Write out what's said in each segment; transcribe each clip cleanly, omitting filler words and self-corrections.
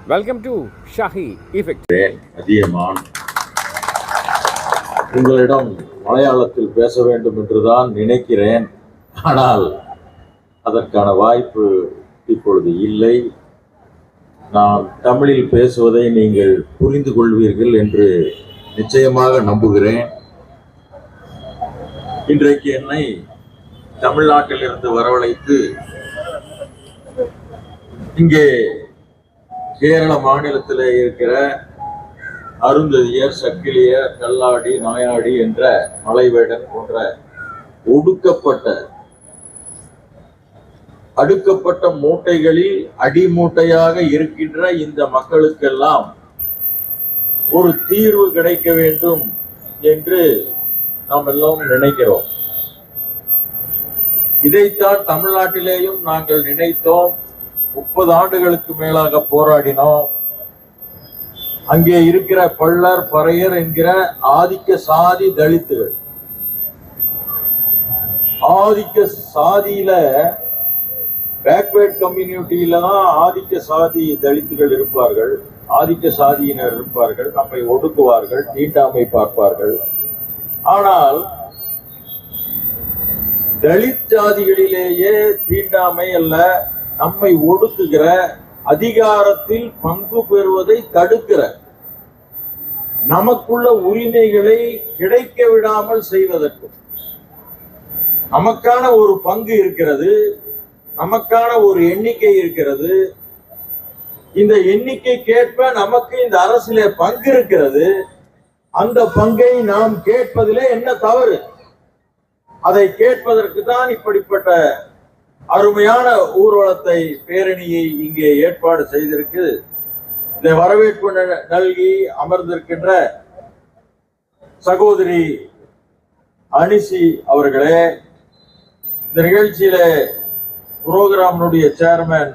Welcome to Shahi effect. Athiyaman உங்களிடம் மலையாளத்தில் பேச வேண்டும் என்றுதான் நினைக்கிறேன். ஆனால் அதற்கான வாய்ப்பு இப்பொழுது இல்லை. நான் தமிழில் பேசுவதை நீங்கள் புரிந்து கொள்வீர்கள் என்று நிச்சயமாக நம்புகிறேன். இன்றைக்கு என்னை தமிழ்நாட்டில் இருந்து வரவழைத்து இங்கே கேரள மாநிலத்தில் இருக்கிற அருந்ததியர், சக்கிலியர், கல்லாடி, நாயாடி என்ற மலைவேடன் போன்ற அடுக்கப்பட்ட மூட்டைகளில் அடிமூட்டையாக இருக்கின்ற இந்த மக்களுக்கெல்லாம் ஒரு தீர்வு கிடைக்க வேண்டும் என்று நாம் எல்லாம் நினைக்கிறோம். இதைத்தான் தமிழ்நாட்டிலேயும் நாங்கள் நினைத்தோம். 30 ஆண்டுகளுக்கு மேலாக போராடினோம். அங்கே இருக்கிற பள்ளர், பறையர் என்கிற ஆதிக்க சாதி தலித்துகள், ஆதிக்க சாதியில பேக்வேர்ட் கம்யூனிட்டியில தான் ஆதிக்க சாதி தலித்துகள் இருப்பார்கள், ஆதிக்க சாதியினர் இருப்பார்கள். நம்மை ஒடுக்குவார்கள், தீண்டாமை பார்ப்பார்கள். ஆனால் தலித் ஜாதிகளிலேயே தீண்டாமை அல்ல, நம்மை ஒடுக்குகிற, அதிகாரத்தில் பங்கு பெறுவதை தடுக்கிற, நமக்குள்ள உரிமைகளை கிடைக்க விடாமல் செய்வதற்கு நமக்கான ஒரு பங்கு இருக்கிறது, நமக்கான ஒரு எண்ணிக்கை இருக்கிறது. இந்த எண்ணிக்கைக்கேற்ப நமக்கு இந்த அரசிலே பங்கு இருக்கிறது. அந்த பங்கை நாம் கேட்பதிலே என்ன தவறு? அதை கேட்பதற்கு தான் இப்படிப்பட்ட அருமையான ஊர்வலத்தை, பேரணியை இங்கே ஏற்பாடு செய்திருக்கு. இதை வரவேற்பு நல்கி அமர்ந்திருக்கின்ற சகோதரி அனிசி அவர்களே, இந்த நிகழ்ச்சியில புரோகிராமினுடைய சேர்மன்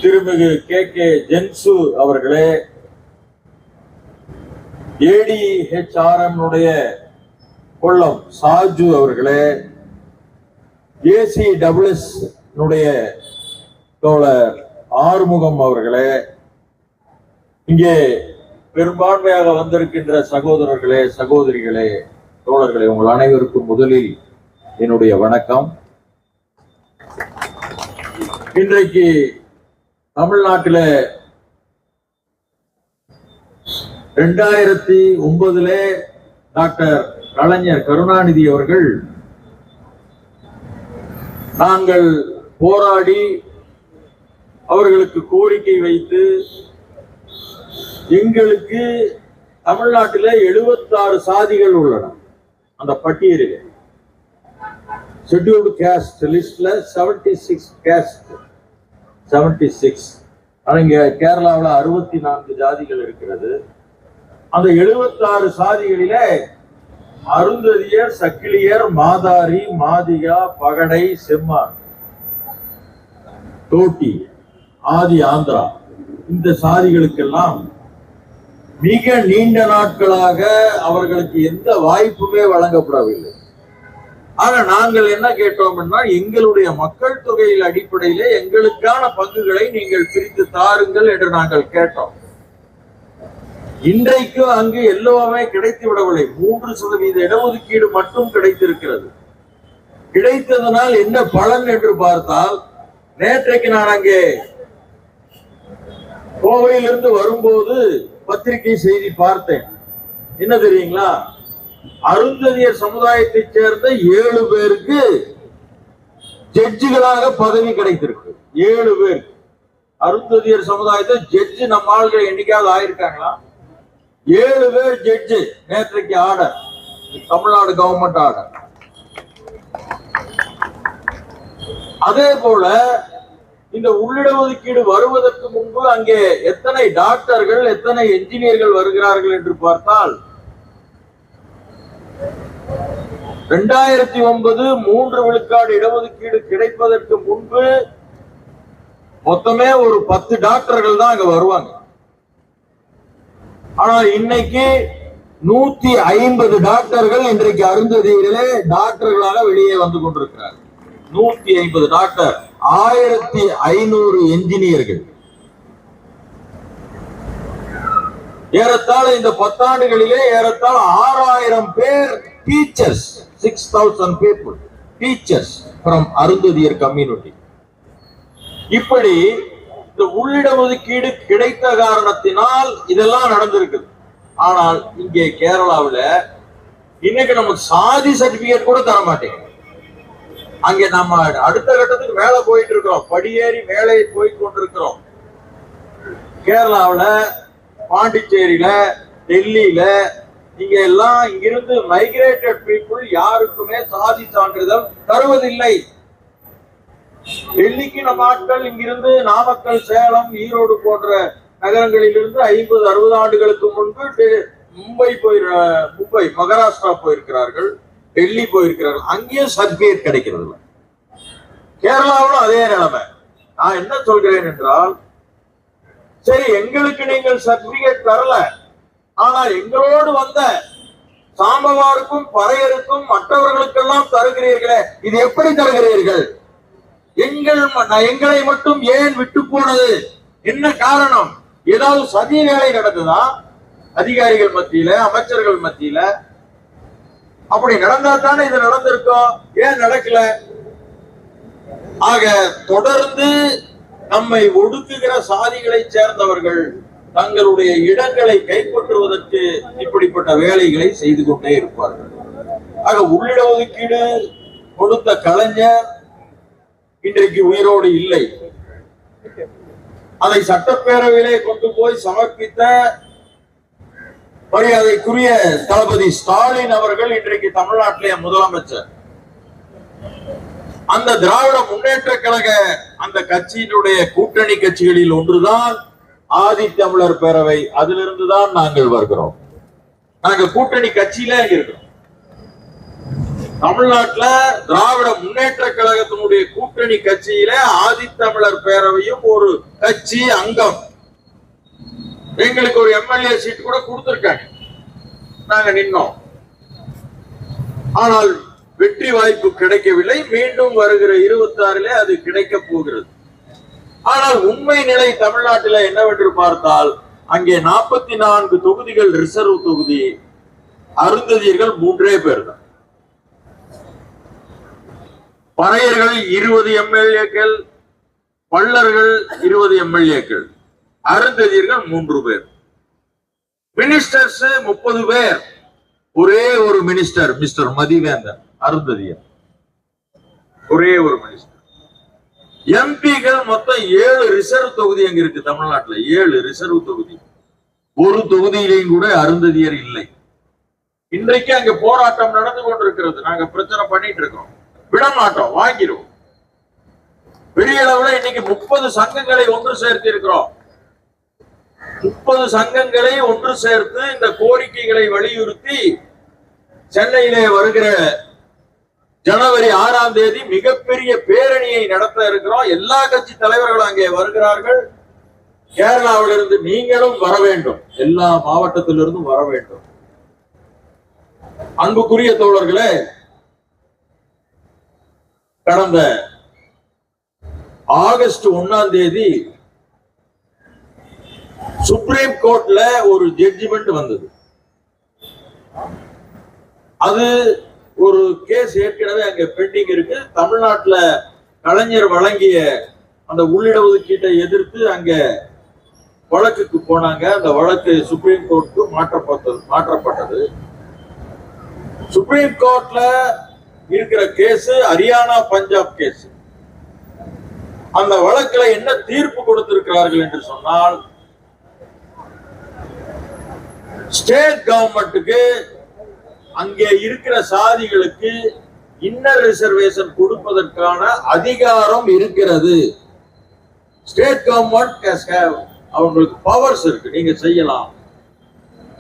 திருமிகு கே ஜென்சு அவர்களே, ADHRM கொல்லம் சாஜு அவர்களே, ACSS தோழர் ஆறுமுகம் அவர்களே, இங்கே பெரும்பான்மையாக வந்திருக்கின்ற சகோதரர்களே, சகோதரிகளே, தோழர்களே, உங்கள் அனைவருக்கும் முதலில் என்னுடைய வணக்கம். இன்றைக்கு தமிழ்நாட்டில 2009 டாக்டர் கலைஞர் கருணாநிதி அவர்கள் நாங்கள் போராடி அவர்களுக்கு கோரிக்கை வைத்து எங்களுக்கு தமிழ்நாட்டில் 76 சாதிகள் உள்ளன. அந்த பட்டியலில் ஷெட்யூல்டு கேஸ்ட் லிஸ்ட்ல 76 கேஸ்ட் 76. இங்க கேரளாவில் 64 ஜாதிகள் இருக்கிறது. அந்த 76 சாதிகளில அருந்ததியர், சக்கிலியர், மாதாரி, மாதிகா, பகடை, செம்மான், தோட்டி, ஆதி ஆந்திரா, இந்த சாதிகளுக்கெல்லாம் மிக நீண்ட நாட்களாக அவர்களுக்கு எந்த வாய்ப்புமே வழங்கப்படவில்லை. ஆனா நாங்கள் என்ன கேட்டோம்னா, எங்களுடைய மக்கள் தொகையில் அடிப்படையிலே எங்களுக்கான பங்குகளை நீங்கள் பிரித்து தாருங்கள் என்று நாங்கள் கேட்டோம். இன்றைக்கு அங்கு எல்லாமே கிடைத்து விடவில்லை. 3% இடஒதுக்கீடு மட்டும் கிடைத்திருக்கிறது. கிடைத்ததனால் என்ன பலன் என்று பார்த்தால், நேற்றைக்கு நான் அங்கே கோவையிலிருந்து வரும்போது பத்திரிகை செய்தி பார்த்தேன். என்ன தெரியுங்களா? அருந்ததியர் சமுதாயத்தைச் சேர்ந்த 7 பேருக்கு ஜட்ஜுகளாக பதவி கிடைத்திருக்கு. 7 பேர் அருந்ததியர் சமுதாயத்தை ஜட்ஜு நம்ம ஆள்கள் என்னைக்காவது ஆயிருக்காங்களா? 7 பேர் ஜட்ஜு. நேற்றைக்கு ஆர்டர், தமிழ்நாடு கவர்மெண்ட் ஆர்டர். அதே போல இந்த உள்ளிடஒதுக்கீடு வருவதற்கு முன்பு அங்கே எத்தனை டாக்டர்கள், எத்தனை என்ஜினியர்கள் வருகிறார்கள் என்று பார்த்தால், 2009 3 விழுக்காடு இடஒதுக்கீடு கிடைப்பதற்கு முன்பு மொத்தமே ஒரு 10 டாக்டர்கள் தான் அங்க வருவாங்க. ஆனால் இன்னைக்கு 150 டாக்டர்கள் இன்றைக்கு அருந்ததியிலே டாக்டர்களாக வெளியே வந்து கொண்டிருக்கிறார். 150 டாக்டர், 1500 என்ஜினியர்கள். ஏறத்தாழ இந்த 10 ஆண்டுகளிலே ஏறத்தாழ 6000 பேர் teachers, 6000 people teachers from Arunthathiyar community. இப்படி இந்த உள்ளிட ஒதுக்கீடு கிடைத்த காரணத்தினால் இதெல்லாம் நடந்திருக்குது. ஆனால் இங்கே கேரளாவில் இன்னைக்கு நமக்கு சாதி சர்டிபிகேட் கூட தர மாட்டேங்க. அங்கே நம்ம அடுத்த கட்டத்துக்கு மேல போயிட்டு இருக்கிறோம், படியேறி மேலே போய் கொண்டிருக்கிறோம். கேரளாவில், பாண்டிச்சேரியில, டெல்லியில இங்க எல்லாம் இங்கிருந்து மைக்ரேட்டட் பீப்புள் யாருக்குமே சாதி சான்றிதழ் தருவதில்லை. டெல்லிக்கு நம்ம ஆட்கள் இங்கிருந்து நாமக்கல், சேலம், ஈரோடு போன்ற நகரங்களிலிருந்து 50-60 ஆண்டுகளுக்கு முன்பு மும்பை மகாராஷ்டிரா போயிருக்கிறார்கள், டெல்லி போயிருக்கிறார்கள். அங்கேயும் சர்டிபிகேட் கிடைக்கிறது இல்லை. கேரளாவிலும் அதே நிலைமை. நான் என்ன சொல்கிறேன் என்றால், சரி எங்களுக்கு நீங்கள் சர்டிபிகேட் தரல, ஆனால் எங்களோடு வந்த சாம்பவாருக்கும் பறையருக்கும் மற்றவர்களுக்கெல்லாம் தருகிறீர்களே, இது எப்படி தருகிறீர்கள்? எங்களை மட்டும் ஏன் விட்டு போனது? என்ன காரணம்? ஏதாவது சதி வேலை நடந்ததா அதிகாரிகள் மத்தியில, அமைச்சர்கள் மத்தியில? அப்படி நடந்தா தானே இது நடந்திருக்கும். ஏன் நடக்கல? ஆக தொடர்ந்து நம்மை ஒடுக்குகிற சாதிகளை சேர்ந்தவர்கள் தங்களுடைய இடங்களை கைப்பற்றுவதற்கு இப்படிப்பட்ட வேலைகளை செய்து கொண்டே இருப்பார்கள். ஆக உள்ளிட ஒதுக்கீடு கொடுத்த கலைஞர் இன்றைக்கு உயிரோடு இல்லை. அதை சட்டப்பேரவையிலே கொண்டு போய் சமர்ப்பித்த மரியாதைக்குரிய தளபதி ஸ்டாலின் அவர்கள் இன்றைக்கு தமிழ்நாட்டிலே முதலமைச்சர். அந்த திராவிட முன்னேற்ற கழக அந்த கட்சியினுடைய கூட்டணி கட்சிகளில் ஒன்றுதான் ஆதித்தமிழர் பேரவை. அதிலிருந்துதான் நாங்கள் வருகிறோம். நாங்கள் கூட்டணி கட்சியில இருக்கிறோம். தமிழ்நாட்டில் திராவிட முன்னேற்ற கழகத்தினுடைய கூட்டணி கட்சியில ஆதித்தமிழர் பேரவையும் ஒரு கட்சி அங்கம். எங்களுக்கு ஒரு எம்எல்ஏ சீட் கூட கொடுத்திருக்காங்க, நாங்க நின்னோம். ஆனால் வெற்றி வாய்ப்பு கிடைக்கவில்லை. மீண்டும் வருகிற 26 அது கிடைக்க போகிறது. ஆனால் உண்மை நிலை தமிழ்நாட்டில் என்னவென்று பார்த்தால், அங்கே 44 தொகுதிகள் ரிசர்வ் தொகுதி. அருந்ததியர்கள் 3 பேர் தான். பறையர்கள் 20 எம்எல்ஏக்கள், பள்ளர்கள் 20 எம்எல்ஏக்கள், அருந்ததியர்கள் 3 பேர். மினிஸ்டர்ஸ் 30 பேர். ஒரே ஒரு மினிஸ்டர் மிஸ்டர் மதிவேந்தன், அருந்ததியர், ஒரே ஒரு மினிஸ்டர். எம்பிகள் மொத்தம் 7 ரிசர்வ் தொகுதி அங்க இருக்கு தமிழ்நாட்டில். 7 ரிசர்வ் தொகுதி. ஒரு தொகுதியிலையும் கூட அருந்ததியர் இல்லை. இன்றைக்கு அங்க போராட்டம் நடந்து கொண்டிருக்கிறது. நாங்க பிரச்சனை பண்ணிட்டு இருக்கோம். விட மாட்டோம், வாங்கிடுவோம். பெரிய அளவுல இன்னைக்கு 30 சங்கங்களை ஒன்று சேர்த்து இருக்கிறோம். 30 சங்கங்களை ஒன்று சேர்த்து இந்த கோரிக்கைகளை வலியுறுத்தி சென்னையிலே வருகிற ஜனவரி 6ஆம் தேதி மிகப்பெரிய பேரணியை நடத்த இருக்கிறோம். எல்லா கட்சி தலைவர்களும் அங்கே வருகிறார்கள். கேரளாவிலிருந்து நீங்களும் வர வேண்டும், எல்லா மாவட்டத்திலிருந்தும் வர வேண்டும். அன்புக்குரிய தோழர்களே, கடந்த ஆகஸ்ட் 1ஆம் தேதி சுப்ரீம் கோர்ட்ல ஒரு ஜட்ஜ்மெண்ட் வந்தது. அது ஒரு கேஸ் ஏற்கனவே அங்க பெண்டிங் இருக்கு. தமிழ்நாட்டுல கலைஞர் வழங்கிய அந்த உள்ளிட ஒதுக்கீட்டை எதிர்த்து அங்க வழக்குக்கு போனாங்க. அந்த வழக்கு சுப்ரீம் கோர்ட்டுக்கு மாற்றப்பட்டது. சுப்ரீம் கோர்ட்ல இருக்கிற கேஸ் ஹரியானா பஞ்சாப் கேஸ். அந்த வழக்குல என்ன தீர்ப்பு கொடுத்திருக்கிறார்கள் என்று சொன்னால், ஸ்டேட் கவர்மெண்ட்டுக்கு அங்கே இருக்கிற சாதிகளுக்கு இன்னர் ரிசர்வேஷன் கொடுப்பதற்கான அதிகாரம் இருக்கிறது. ஸ்டேட் கவர்மெண்ட் அவங்களுக்கு பவர்ஸ் இருக்கு, நீங்க செய்யலாம்.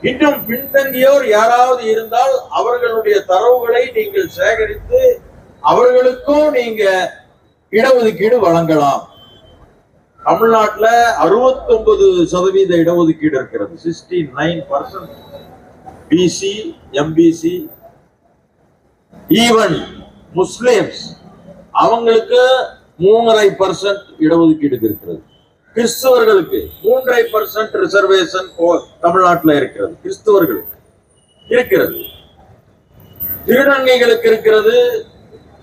இன்னும் பின்தங்கியோர் யாராவது இருந்தால் அவர்களுடைய தரவுகளை நீங்கள் சேகரித்து அவர்களுக்கும் நீங்க இடஒதுக்கீடு வழங்கலாம். தமிழ்நாட்டில் 69% இடஒதுக்கீடு இருக்கிறது. 69% பிசி, எம்பிசி, ஈவன் முஸ்லிம்ஸ் அவங்களுக்கு 3.5% இடஒதுக்கீடு இருக்கிறது. கிறிஸ்தவர்களுக்கு 3% ரிசர்வேஷன் தமிழ்நாட்டில் இருக்கிறது. கிறிஸ்தவர்களுக்கு இருக்கிறது, திருநங்கைகளுக்கு இருக்கிறது,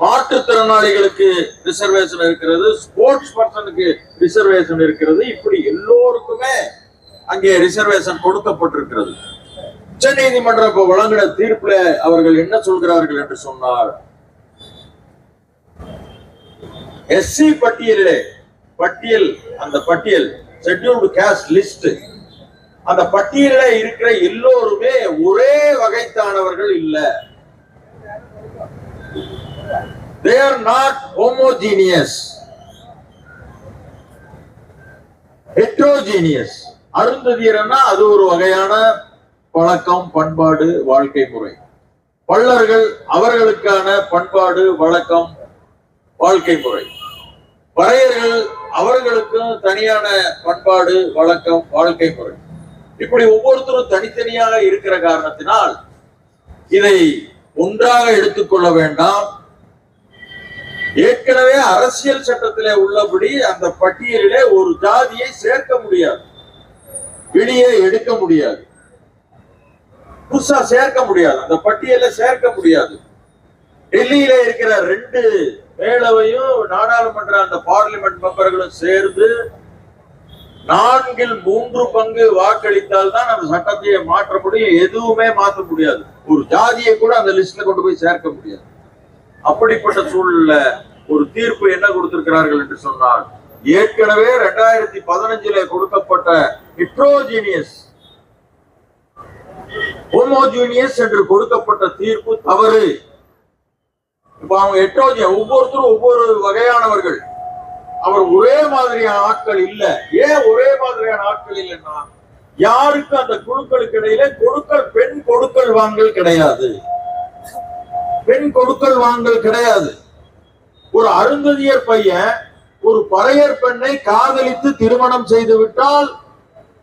மாற்றுத்திறனாளிகளுக்கு ரிசர்வேஷன் இருக்கிறது, ஸ்போர்ட்ஸ் பர்சனுக்கு ரிசர்வேஷன் இருக்கிறது. இப்படி எல்லோருக்குமே அங்கே ரிசர்வேஷன் கொடுக்கப்பட்டிருக்கிறது. உச்ச நீதிமன்றம் இப்ப வழங்கின தீர்ப்புல அவர்கள் என்ன சொல்கிறார்கள் என்று சொன்னார், எஸ்சி அந்த பட்டியல் ஷெட்யூல்டு காஸ்ட் லிஸ்ட், அந்த பட்டியலில் இருக்கிற எல்லோருமே ஒரே வகைத்தானவர்கள் இல்ல. They are not homogeneous, heterogeneous. அருந்ததியர்னா அது ஒரு வகையான பழக்கம், பண்பாடு, வாழ்க்கை முறை. பள்ளர்கள் அவர்களுக்கான பண்பாடு, வழக்கம், வாழ்க்கை முறை. பறையர்கள் அவர்களுக்கு தனியான பண்பாடு, வழக்கம், வாழ்க்கை முறை. இப்படி ஒவ்வொருத்தரும் தனித்தனியாக இருக்கிற காரணத்தினால் இதை ஒன்றாக எடுத்துக்கொள்ள வேண்டாம். ஏற்கனவே அரசியல் சட்டத்திலே உள்ளபடி அந்த பட்டியலிலே ஒரு ஜாதியை சேர்க்க முடியாது, வெளியே எடுக்க முடியாது, புதுசா சேர்க்க முடியாது, அந்த பட்டியலை சேர்க்க முடியாது. டெல்லியில இருக்கிற 2 மேலவையும் நாடாளுமன்ற அந்த பார்லிமெண்ட் மெம்பர்களும் சேர்ந்து 4/3 வாக்களித்தால் தான் அந்த சட்டத்தையே மாற்ற முடியும். எதுவுமே மாற்ற முடியாது. ஒரு ஜாதியை கூட அந்த லிஸ்ட்ல கொண்டு போய் சேர்க்க முடியாது. அப்படிப்பட்ட சூழல்ல ஒரு தீர்ப்பு என்ன கொடுத்திருக்கிறார்கள் என்று சொன்னால், ஏற்கனவே 2015 கொடுக்கப்பட்ட ஹெட்ரோஜீனியஸ் ஹோமோஜீனியஸ் என்று கொடுக்கப்பட்ட தீர்ப்பு தவறு. இப்ப அவங்க ஒவ்வொருத்தரும் ஒவ்வொரு வகையானவர்கள், அவர் ஒரே மாதிரியான ஆட்கள் இல்ல. ஏன் ஒரே மாதிரியான ஆட்கள் இல்லைன்னா, யாருக்கு அந்த குழுக்களுக்கு இடையில பெண் கொடுக்கல் வாங்கல் கிடையாது. பெண் கொடுக்கல் வாங்கல் கிடையாது. ஒரு அருந்ததியர் பையன் ஒரு பறையர் பெண்ணை காதலித்து திருமணம் செய்து விட்டால்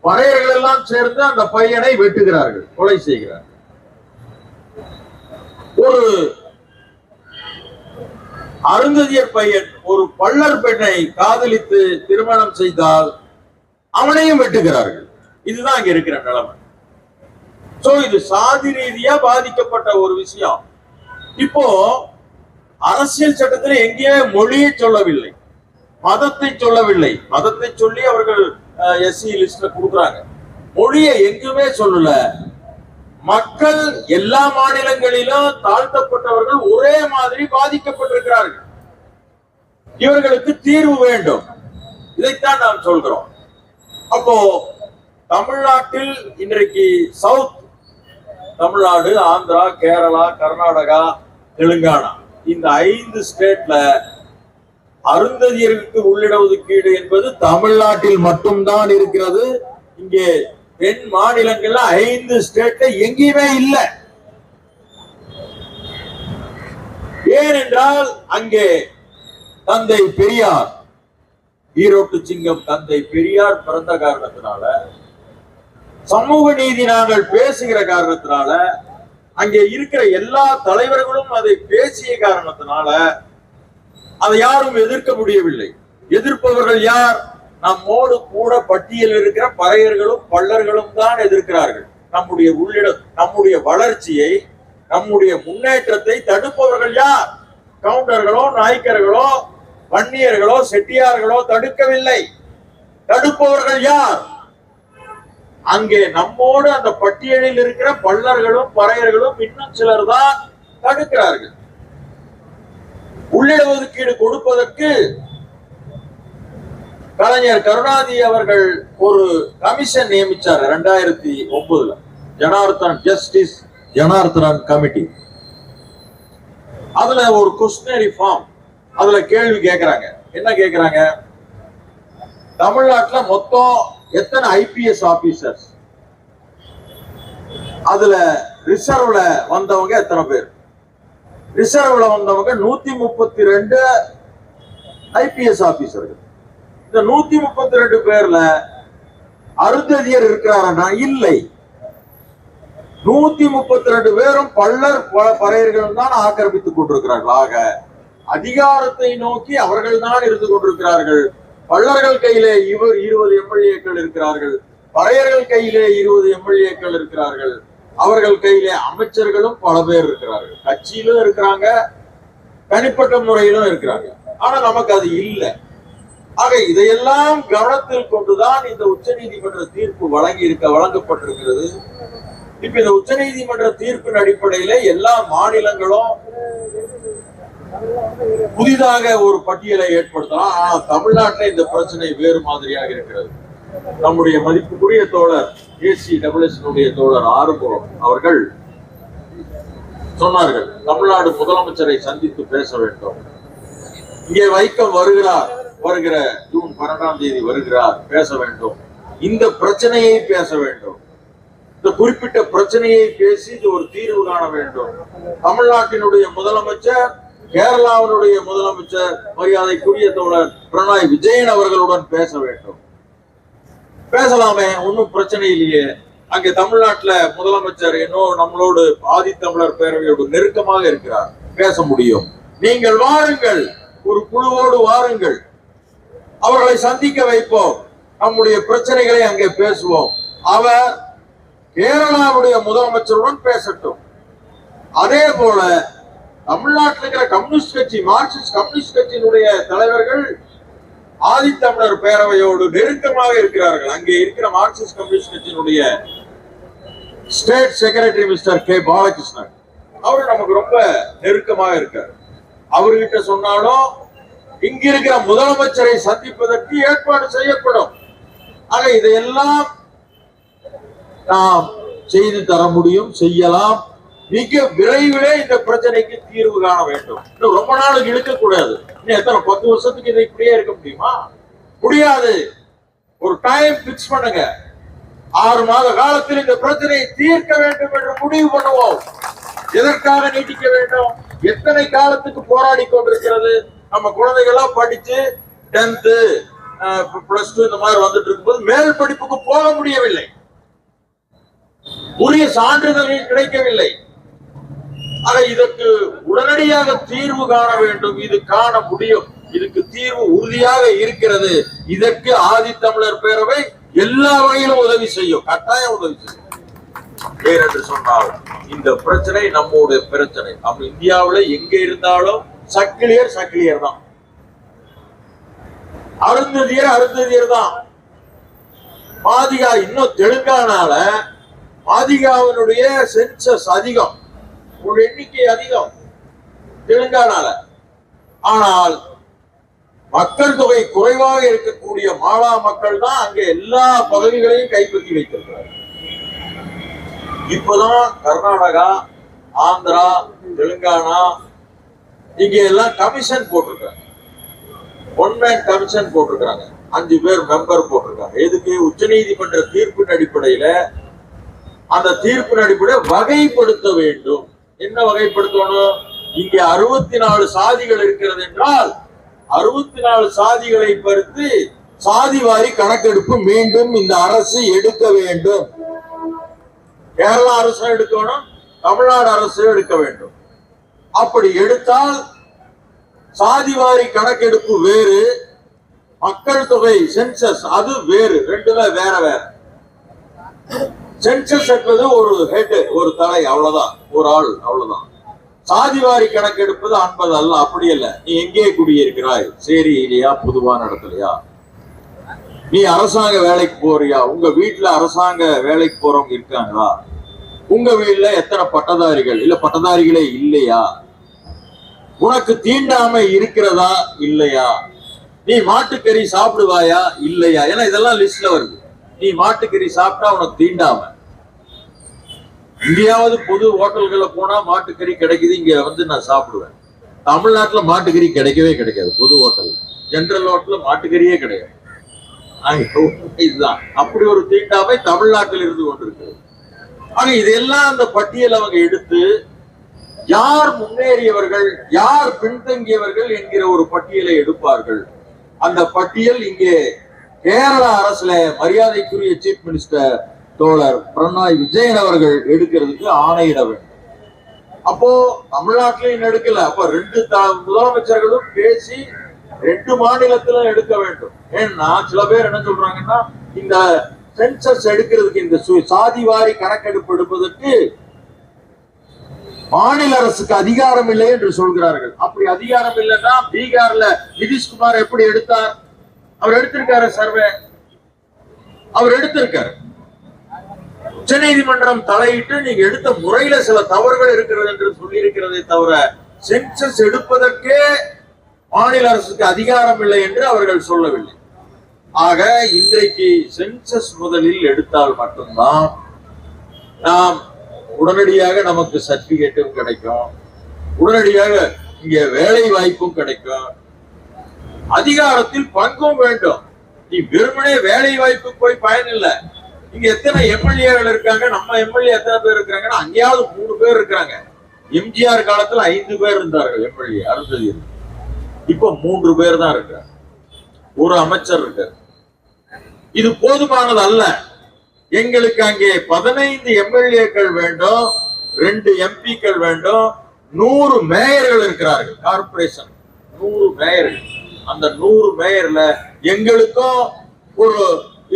பறையர்கள் எல்லாம் சேர்ந்து அந்த பையனை வெட்டுகிறார்கள், கொலை செய்கிறார்கள். ஒரு அருந்ததியர் பையன் ஒரு பள்ளர் பெண்ணை காதலித்து திருமணம் செய்தால் அவனையும் வெட்டுகிறார்கள். இதுதான் இங்க இருக்கிற நிலைமை. சோ இது சாதி ரீதியா பாதிக்கப்பட்ட ஒரு விஷயம். இப்போ அரசியல் சட்டத்தில் எங்கேயே மொழியை சொல்லவில்லை, மதத்தை சொல்லவில்லை. மதத்தை சொல்லி அவர்கள் எஸ்சி லிஸ்ட்ல கொடுக்குறாங்க, மொழியை எங்குமே சொல்லல. மக்கள் எல்லா மாநிலங்களிலும் தாழ்த்தப்பட்டவர்கள் ஒரே மாதிரி பாதிக்கப்பட்டிருக்கிறார்கள். இவர்களுக்கு தீர்வு வேண்டும். இதைத்தான் நாம் சொல்கிறோம். அப்போ தமிழ்நாட்டில் இன்றைக்கு சவுத் தமிழ்நாடு, ஆந்திரா, கேரளா, கர்நாடகா, தெலுங்கானா இந்த 5 ஸ்டேட்ல அருந்ததியர்களுக்கு உள்ளிட ஒதுக்கீடு என்பது தமிழ்நாட்டில் மட்டும்தான் இருக்கிறது. இங்கே தென் மாநிலங்கள்ல 5 ஸ்டேட்ல எங்கேயுமே இல்லை. ஏனென்றால் அங்கே தந்தை பெரியார், ஈரோட்டு சிங்கம் தந்தை பெரியார் பிறந்த காரணத்தினால, சமூக நீதி நாங்கள் பேசுகிற காரணத்தினால, அங்கே இருக்கிற எல்லா தலைவர்களும் அதை பேசிய காரணத்தினால அதை யாரும் எதிர்க்க முடியவில்லை. எதிர்ப்பவர்கள் யார்? நம்மோடு கூட பட்டியலில் இருக்கிற பறையர்களும் பள்ளர்களும் தான் எதிர்க்கிறார்கள். நம்முடைய வளர்ச்சியை, நம்முடைய முன்னேற்றத்தை தடுப்பவர்கள் யார்? கவுண்டர்களோ, நாய்க்கர்களோ, வன்னியர்களோ, செட்டியார்களோ தடுக்கவில்லை. தடுப்பவர்கள் யார்? அங்கே நம்மோடு அந்த பட்டியலில் இருக்கிற பள்ளர்களும் பறையர்களும் இன்னும் சிலர் தான் தடுக்கிறார்கள். உள்ளிட ஒதுக்கீடு கொடுப்பதற்கு கலைஞர் கருணாநிதி அவர்கள் ஒரு கமிஷன் நியமிச்சார் 2009 ஜஸ்டிஸ் ஜனார்த்தனன் கமிட்டி. அதுல ஒரு கொஸ்டினரி ஃபார்ம், அதுல கேள்வி கேட்கிறாங்க. என்ன கேட்கிறாங்க? தமிழ்நாட்டுல மொத்தம் எத்தனை ஐபிஎஸ் ஆபீசர்ஸ், அதுல ரிசர்வ்ல வந்தவங்க எத்தனை பேர்? ரிசர்வ்ல வந்தவங்க 132 ஐபிஎஸ் ஆபீசர்கள். இந்த 132 பேர்ல அருந்ததியர் இருக்கிறாரா? இல்லை. 132 பேரும் பள்ளர் பறையர்கள் தான் ஆக்கிரமித்துக் கொண்டிருக்கிறார்கள். ஆக அதிகாரத்தை நோக்கி அவர்கள் தான் இருந்து கொண்டிருக்கிறார்கள். பள்ளர்கள் கையிலே 20 எம்எல்ஏக்கள் இருக்கிறார்கள், பறையர்கள் கையிலே 20 எம்எல்ஏக்கள் இருக்கிறார்கள், அவர்கள் கையிலே அமைச்சர்களும் பல பேர் இருக்கிறார்கள், கட்சியிலும் இருக்கிறாங்க, தனிப்பட்ட முறையிலும் இருக்கிறாங்க. ஆனா நமக்கு அது இல்லை. ஆக இதையெல்லாம் கவனத்தில் கொண்டுதான் இந்த உச்ச நீதிமன்ற தீர்ப்பு வழங்கப்பட்டிருக்கிறது. இப்ப இந்த உச்ச நீதிமன்ற தீர்ப்பின் அடிப்படையில எல்லா மாநிலங்களும் புதிதாக ஒரு பட்டியலை ஏற்படுத்தலாம். ஆனால் தமிழ்நாட்டில் இந்த பிரச்சனை வேறு மாதிரியாக இருக்கிறது. நம்முடைய மதிப்புக்குரிய தோழர் ACSS தோழர் ஆறுபுரம் அவர்கள் சொன்னார்கள், தமிழ்நாடு முதலமைச்சரை சந்தித்து பேச வேண்டும். இங்கே வைக்கம் வருகிற ஜூன் 12ஆம் தேதி வருகிறார், பேச வேண்டும். இந்த பிரச்சனையை பேச வேண்டும். இந்த குறிப்பிட்ட பிரச்சனையை பேசி இது ஒரு தீர்வு காண வேண்டும். தமிழ்நாட்டினுடைய முதலமைச்சர், கேரளாவினுடைய முதலமைச்சர் மரியாதைக்குரிய தோழர் பினராயி விஜயன் அவர்களுடன் பேச வேண்டும். பேசலாமே, ஒன்னும் பிரச்சனை இல்லையே. அங்கே தமிழ்நாட்டுல முதலமைச்சர் இன்னும் நம்மளோடு ஆதித்தமிழர் பேரவையோடு நெருக்கமாக இருக்கிறார், பேச முடியும். நீங்கள் வாருங்கள், ஒரு குழுவோடு வாருங்கள், அவர்களை சந்திக்க வைப்போம், நம்முடைய பிரச்சனைகளை அங்கே பேசுவோம். அவர் கேரளாவுடைய முதலமைச்சருடன் பேசட்டும். அதே போல தமிழ்நாட்டில் இருக்கிற கம்யூனிஸ்ட் கட்சி, மார்க்சிஸ்ட் கம்யூனிஸ்ட் கட்சியினுடைய தலைவர்கள் ஆதித்தமிழர் பேரவையோடு நெருக்கமாக இருக்கிறார்கள். அங்கே இருக்கிற மார்க்சிஸ்ட் கம்யூனிஸ்ட் கட்சியினுடைய state secretary mister K Balakrishnan, அவர் நமக்கு ரொம்ப நெருக்கமாக இருக்கார். அவர்கிட்ட சொன்னாலும் இங்க இருக்கிற முதலமைச்சரை சந்திப்பதற்கு ஏற்பாடு செய்யப்படும். ஆக இதையெல்லாம் நாம் செய்து தர முடியும், செய்யலாம். மிக விரைவிலே இந்த பிரச்சனைக்கு தீர்வு காண வேண்டும். இன்னும் ரொம்ப நாளுக்கு இழுக்கக்கூடாது. இன்னும் எத்தனை 10 வருஷத்துக்கு இது இப்படியே இருக்க முடியுமா? முடியாது. ஒரு டைம் பிக்ஸ் பண்ணுங்க. 6 மாத காலத்தில் இந்த பிரச்சனையை தீர்க்க வேண்டும் என்று முடிவு பண்ணுவோம். எதற்காக நீட்டிக்க வேண்டும்? எத்தனை காலத்துக்கு போராடி கொண்டிருக்கிறது? நம்ம குழந்தைகள்லாம் படிச்சு 10th +2 இந்த மாதிரி வந்துட்டு இருக்கும்போது மேல் படிப்புக்கு போக முடியவில்லை, உரிய சான்றிதழ்கள் கிடைக்கவில்லை. ஆக இதற்கு உடனடியாக தீர்வு காண வேண்டும். இது காண முடியும். இதுக்கு தீர்வு உறுதியாக இருக்கிறது. இதற்கு ஆதித்தமிழர் பேரவை எல்லா வகையிலும் உதவி செய்யும், கட்டாயம் உதவி செய்யும். ஏனென்று சொன்னால் இந்த பிரச்சனை நம்முடைய பிரச்சனை. நம்ம இந்தியாவில எங்க இருந்தாலும் சக்கிலியர் தான், அருந்ததியர் தான். மாதிகா இன்னும் தெலுங்கானால மாதிகாவினுடைய சென்சஸ் அதிகம், ஒரு எண்ணிக்கை அதிகம் தெலுங்கானால. ஆனால் மக்கள் தொகை குறைவாக இருக்கக்கூடிய மாலா மக்கள் தான் அங்க எல்லா பதவிகளையும் கைப்பற்றி வைத்திருக்கிறார். இப்பதான் கர்நாடகா, ஆந்திரா, தெலுங்கானா இங்க எல்லாம் கமிஷன் போட்டிருக்காங்க, 1 மேன் கமிஷன் போட்டிருக்காங்க, 5 பேர் மெம்பர் போட்டிருக்காங்க. எதுக்கு? உச்ச நீதிமன்ற தீர்ப்பின் அடிப்படையில, அந்த தீர்ப்பின் அடிப்படையில் வகைப்படுத்த வேண்டும். என்ன வகைப்படுத்தணும்? இங்கே 64 சாதிகள் இருக்கிறது என்றால் 64 சாதிகளை பொறுத்து சாதிவாரி கணக்கெடுப்பு மீண்டும் இந்த அரசு எடுக்க வேண்டும். கேரளா அரசு எடுக்கணும், தமிழ்நாடு அரசு எடுக்க வேண்டும். அப்படி எடுத்தால் சாதிவாரி கணக்கெடுப்பு வேறு, மக்கள் தொகை சென்சஸ் அது வேறு, ரெண்டுமே வேற வேற. சென்சஸ் என்பது ஒரு ஹெட், ஒரு தலை, அவ்வளவுதான், ஒரு ஆள், அவ்வளவுதான். சாதிவாரி கணக்கெடுப்பது அன்பது அல்ல, அப்படி அல்ல. நீ எங்கே குடியிருக்கிறாய், சேரியிலையா, பொதுவான இடத்துலயா, நீ அரசாங்க வேலைக்கு போறியா, உங்க வீட்டுல அரசாங்க வேலைக்கு போறவங்க இருக்காங்களா, உங்க வீட்டுல எத்தனை பட்டதாரிகள், இல்ல பட்டதாரிகளே இல்லையா, உனக்கு தீண்டாமை இருக்கிறதா இல்லையா, நீ மாட்டுக்கறி சாப்பிடுவாயா இல்லையா, ஏன்னா இதெல்லாம் லிஸ்ட்ல வருது. நீ மாட்டுக்கறி சாப்பிட்டா உனக்கு தீண்டாம. இங்கேயாவது பொது ஹோட்டல்களை போனா மாட்டுக்கறி கிடைக்குது, இங்க வந்து நான் சாப்பிடுவேன். தமிழ்நாட்டுல மாட்டுக்கறி கிடைக்கவே கிடைக்காது. பொது ஹோட்டல், ஜெனரல் ஹோட்டல்ல மாட்டுக்கறியே கிடையாது. இதுதான், அப்படி ஒரு தீண்டாமை தமிழ்நாட்டில் இருந்து கொண்டிருக்கு. ஆக இதெல்லாம் அந்த பட்டியல் அவங்க எடுத்து யார் முன்னேறியவர்கள், யார் பின்தங்கியவர்கள் என்கிற ஒரு பட்டியலை எடுப்பார்கள். அந்த பட்டியல் இங்கே கேரள அரசுல மரியாதைக்குரிய சீஃப் மினிஸ்டர் தோழர் பினராயி விஜயன் அவர்கள் எடுக்கிறதுக்கு ஆணையிட வேண்டும். அப்போ தமிழ்நாட்டிலையும் எடுக்கல. அப்ப 2 முதலமைச்சர்களும் பேசி 2 மாநிலத்திலும் எடுக்க வேண்டும். ஏன்னா சில பேர் என்ன சொல்றாங்கன்னா, இந்த சென்சஸ் எடுக்கிறதுக்கு, இந்த சாதிவாரி கணக்கெடுப்பு எடுப்பதற்கு மாநில அரசுக்கு அதிகாரம் இல்லை என்று சொல்கிறார்கள். அப்படி அதிகாரம் இல்லைன்னா பீகார்ல நிதிஷ்குமார் எப்படி எடுத்தார்? அவர் எடுத்திருக்காரு, சர்வே அவர் எடுத்திருக்காரு. உச்ச நீதிமன்றம் தலையிட்டு நீங்க எடுத்த முறையில சில தவறுகள் இருக்கிறது என்று சொல்லி இருக்கிறதே தவிர, சென்சஸ் எடுப்பதற்கே மாநில அரசுக்கு அதிகாரம் இல்லை என்று அவர்கள் சொல்லவில்லை. ஆக இன்றைக்கு சென்சஸ் முதலில் எடுத்தால் மட்டும்தான் நாம் உடனடியாக நமக்கு சர்டிபிகேட்டும் கிடைக்கும், உடனடியாக இங்க வேலை வாய்ப்பும் கிடைக்கும், அதிகாரத்தில் பங்கும் வேண்டும். நீ வெறுமனே வேலை வாய்ப்பு போய் பயன் இல்லை. இங்க எத்தனை எம்எல்ஏகள் இருக்காங்க? நம்ம எம்எல்ஏ எத்தனை பேர் இருக்காங்கன்னா அங்கேயாவது 3 பேர் இருக்காங்க. எம்ஜிஆர் காலத்துல 5 பேர் இருந்தார்கள் எம்எல்ஏ அருந்ததி. இப்ப 3 பேர் தான் இருக்காங்க, ஒரு அமைச்சர் இருக்காரு. இது போதுமானது அல்ல. எங்களுக்கு அங்கே 15 எம்எல்ஏக்கள் வேண்டும், 2 எம்பிக்கள் வேண்டும், 100 மேயர்கள் இருக்கிறார்கள். கார்பரேஷன் 100 மேயர்கள். அந்த 100 மேயர்ல எங்களுக்கும் ஒரு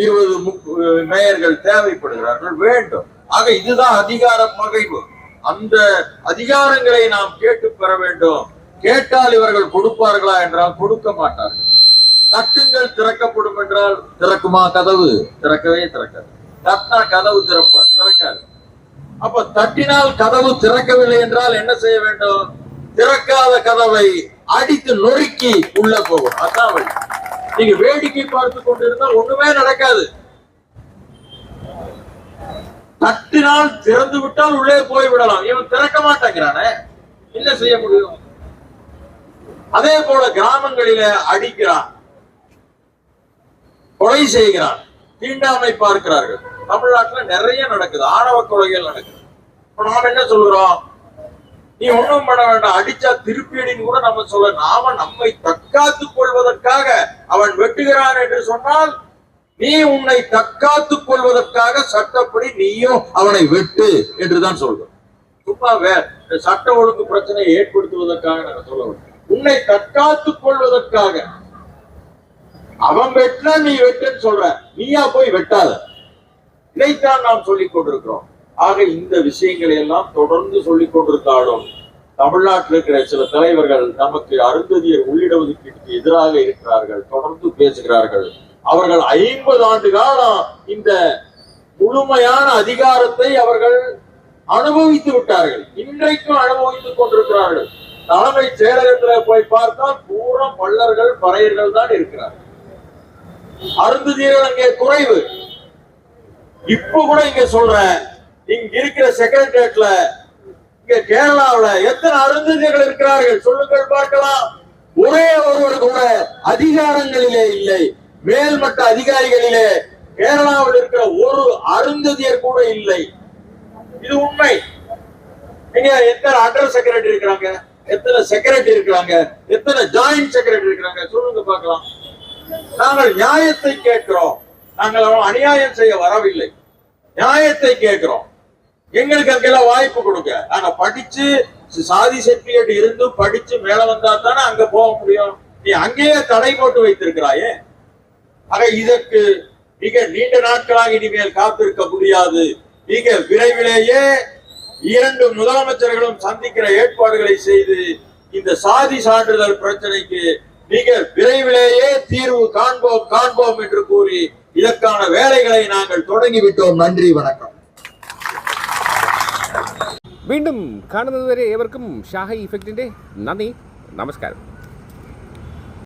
20 மேயர்கள் தேவைப்படுகிறார்கள், வேண்டும். ஆக இதுதான் அதிகார பகைவு. அந்த அதிகாரங்களை நாம் கேட்டு பெற வேண்டும். கேட்டால் இவர்கள் கொடுப்பார்களா என்றால் கொடுக்க மாட்டார்கள். தட்டுங்கள் திறக்கப்படும் என்றால் திறக்குமா கதவு? திறக்கவே திறக்காது. தட்டா கதவு திறக்காது. அப்ப தட்டினால் கதவு திறக்கவில்லை என்றால் என்ன செய்ய வேண்டும்? திறக்காத கதவை அடித்து நொறுக்கி உள்ள போகும். அதான் வழி. நீங்க வேடிக்கை பார்த்து கொண்டிருந்தால் ஒண்ணுமே நடக்காது. தட்டினால் திறந்து விட்டால் உள்ளே போய் விடலாம். இவன் திறக்க மாட்டேங்கிறானே, என்ன செய்ய முடியும்? அதே போல கிராமங்களில அடிக்கிறான், கொலை செய்கிறான், தீண்டாமை பார்க்கிறார்கள். தமிழ்நாட்டுல நிறைய நடக்குது, ஆணவ கொலைகள் நடக்குது. நாம என்ன சொல்றோம்? நீ ஒண்ணும் பண்ண வேண்டாம், அடிச்சா திருப்பி அடின்னு கூட நம்ம சொல்ல. நாம நம்மை தற்காத்துக் கொள்வதற்காக அவன் வெட்டுகிறான் என்று சொன்னால், நீ உன்னை தற்காத்துக் கொள்வதற்காக சட்டப்படி நீயும் அவனை வெட்டு என்றுதான் சொல்றோம். சும்மா சட்ட ஒழுங்கு பிரச்சனையை ஏற்படுத்துவதற்காக நாங்க சொல்ல வேண்டும். உன்னை தற்காத்துக் கொள்வதற்காக அவன் வெட்டினா நீ வெட்டுன்னு சொல்ற, நீயா போய் வெட்டாத. இதைத்தான் நாம் சொல்லிக் கொண்டிருக்கிறோம். ஆக இந்த விஷயங்களை எல்லாம் தொடர்ந்து சொல்லிக் கொண்டிருந்தாலும் தமிழ்நாட்டில் இருக்கிற சில தலைவர்கள் நமக்கு அருந்ததியர் உள்ளிடஒதுக்கீட்டுக்கு எதிராக இருக்கிறார்கள், தொடர்ந்து பேசுகிறார்கள். அவர்கள் 50 ஆண்டு காலம் இந்த முழுமையான அதிகாரத்தை அவர்கள் அனுபவித்து விட்டார்கள், இன்றைக்கும் அனுபவித்துக் கொண்டிருக்கிறார்கள். தலைமை செயலகத்தில் போய் பார்த்தால் பூரா பள்ளர்கள் பறையர்கள் தான் இருக்கிறார்கள். அருந்ததியர்கள் அங்கே குறைவு. இப்ப கூட இங்க சொல்றேன், இங்க இருக்கிற செக்ரட்டரியேட்ல இங்க கேரளாவில் எத்தனை அருந்ததியர்கள் இருக்கிறார்கள் சொல்லுங்கள் பார்க்கலாம். ஒரே ஒருவர் கூட அதிகாரங்களிலே இல்லை, மேல்மட்ட அதிகாரிகளிலே கேரளாவில் இருக்கிற ஒரு அருந்ததியர் கூட இல்லை. இது உண்மை. இங்க எத்தனை அண்டர் செக்ரட்டரி இருக்கிறாங்க, எத்தனை செக்ரட்டரி இருக்கிறாங்க, எத்தனை ஜாயிண்ட் செக்ரட்டரி இருக்கிறாங்க சொல்லுங்க பார்க்கலாம். நாங்கள் நியாயத்தை கேட்கிறோம், நாங்கள் அநியாயம் செய்ய வரவில்லை, நியாயத்தை கேட்கிறோம். எங்களுக்கு அங்கெல்லாம் வாய்ப்பு கொடுங்க. நாங்க படிச்சு சாதி சர்டிபிகேட் இருந்து படிச்சு மேல வந்தா தானே அங்க போக முடியும். நீ அங்கேயே தடை போட்டு வைத்திருக்கிறாயே. ஆக இதற்கு மிக நீண்ட நாட்களாக இனிமேல் காத்திருக்க முடியாது. மிக விரைவிலேயே 2 முதலமைச்சர்களும் சந்திக்கிற ஏற்பாடுகளை செய்து இந்த சாதி சான்றிதழ் பிரச்சனைக்கு மிக விரைவிலேயே தீர்வு காண்போம் என்று கூறி இதற்கான வேலைகளை நாங்கள் தொடங்கிவிட்டோம். நன்றி, வணக்கம். വീണ്ടും കാണുന്നതുവരെ ഏവർക്കും ഷാഹി ഇഫക്റ്റിന്റെ നന്ദി, നമസ്കാരം.